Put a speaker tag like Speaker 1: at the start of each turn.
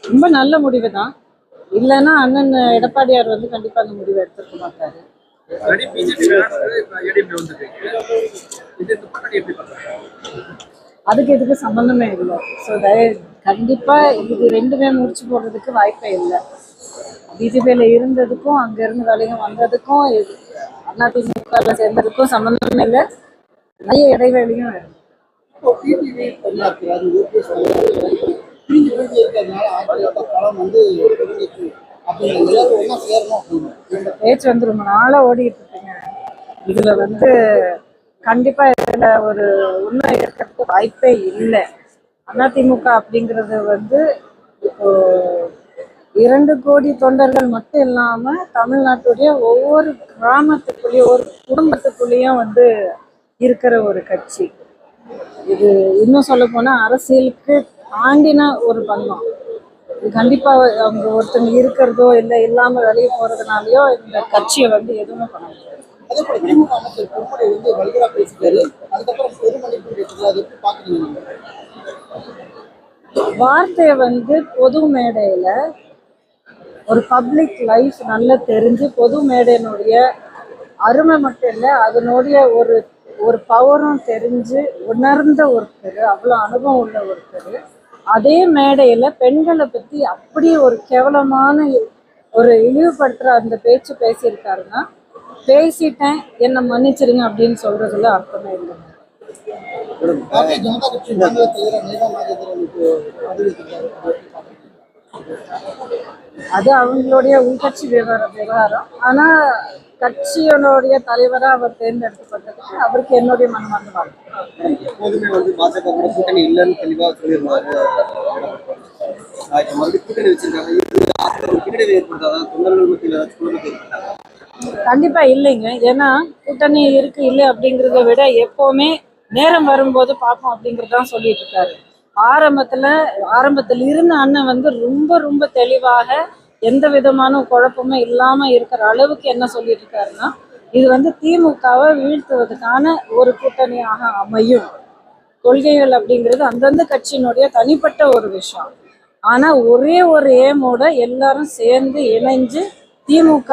Speaker 1: ரொம்ப நல்ல முடிவு தான். இல்லைன்னா அண்ணன் எடப்பாடியார் வந்து கண்டிப்பா அந்த முடிவை எடுத்துக்க மாட்டாரு. அதுக்கு இதுக்கு சம்பந்தமே இல்லை. ஸோ கண்டிப்பா இது ரெண்டுமே முடிச்சு போடுறதுக்கு வாய்ப்பே இல்லை. பிஜேபியில இருந்ததுக்கும் அங்க இருந்து வேலையும் வந்ததுக்கும் அதிமுக சேர்ந்ததுக்கும் சம்பந்தமே இல்லை. நிறைய இடைவெளியும் இருக்கு. பேச்சு வந்து ரொம்ப நாளா ஓடிட்டு இருக்குங்க. இதுல வந்து கண்டிப்பா இதுல ஒரு உண்மை இருக்கிறதுக்கு வாய்ப்பே இல்லை. அதிமுக அப்படிங்கிறது வந்து இப்போ 2 கோடி தொண்டர்கள் மட்டும் இல்லாம தமிழ்நாட்டுடைய ஒவ்வொரு கிராமத்துக்குள்ளேயும் ஒரு குடும்பத்துக்குள்ளேயும் வந்து இருக்கிற ஒரு கட்சி. இது இன்னும் சொல்ல போனா அரசியலுக்கு தாண்டின ஒரு பந்தம். இது கண்டிப்பா அவங்க ஒருத்தங்க இருக்கிறதோ இல்லை இல்லாம வெளியே போறதுனாலயோ இந்த கட்சியை வந்து எதுவுமே பண்ண முடியாது. வார்த்தையை வந்து பொது மேடையில ஒரு பப்ளிக் லைஃப் நல்லா தெரிஞ்சு பொது மேடையினுடைய அருமை மட்டும் இல்லை, அதனுடைய ஒரு ஒரு பவரும் தெரிஞ்சு உணர்ந்த ஒருத்தர், அவ்வளோ அனுபவம் உள்ள ஒருத்தர் அதே மேடையில பெண்களை பத்தி அப்படி ஒரு கேவலமான ஒரு இழிவுபடுத்துற அந்த பேச்சு பேசியிருக்காருன்னா, பேசிட்டேன் என்ன மன்னிச்சிருங்க அப்படின்னு சொல்றதுல அர்த்தமே இல்லை. அது அவங்களுடைய உள்கட்சி விவகாரம். ஆனா கட்சியினுடைய தலைவரா அவர் தேர்ந்தெடுக்கப்பட்டதுக்கு அவருக்கு என்னுடைய மனமார்ந்த வாழ்த்து.
Speaker 2: எப்போதுமே வந்து பாஜக கூட கூட்டணி இல்லைன்னு தெளிவா சொல்லியிருந்தாரு. கூட்டணி வச்சிருக்காங்க,
Speaker 1: கண்டிப்பா இல்லைங்க. ஏன்னா கூட்டணி இருக்கு இல்லை அப்படிங்கிறத விட எப்பவுமே நேரம் வரும்போது பார்ப்போம் அப்படிங்கறதான் சொல்லிட்டு இருக்காரு. ஆரம்பத்துல இருந்த அண்ணன் வந்து ரொம்ப ரொம்ப தெளிவாக எந்த விதமான குழப்பமும் இல்லாம இருக்கிற அளவுக்கு என்ன சொல்லிட்டு இருக்காருன்னா, இது வந்து திமுகவை வீழ்த்துவதற்கான ஒரு கூட்டணியாக அமையும். கொள்கைகள் அப்படிங்கிறது அந்தந்த கட்சியினுடைய தனிப்பட்ட ஒரு விஷயம். ஆனா ஒரே ஒரு ஏமோட எல்லாரும் சேர்ந்து இணைஞ்சு திமுக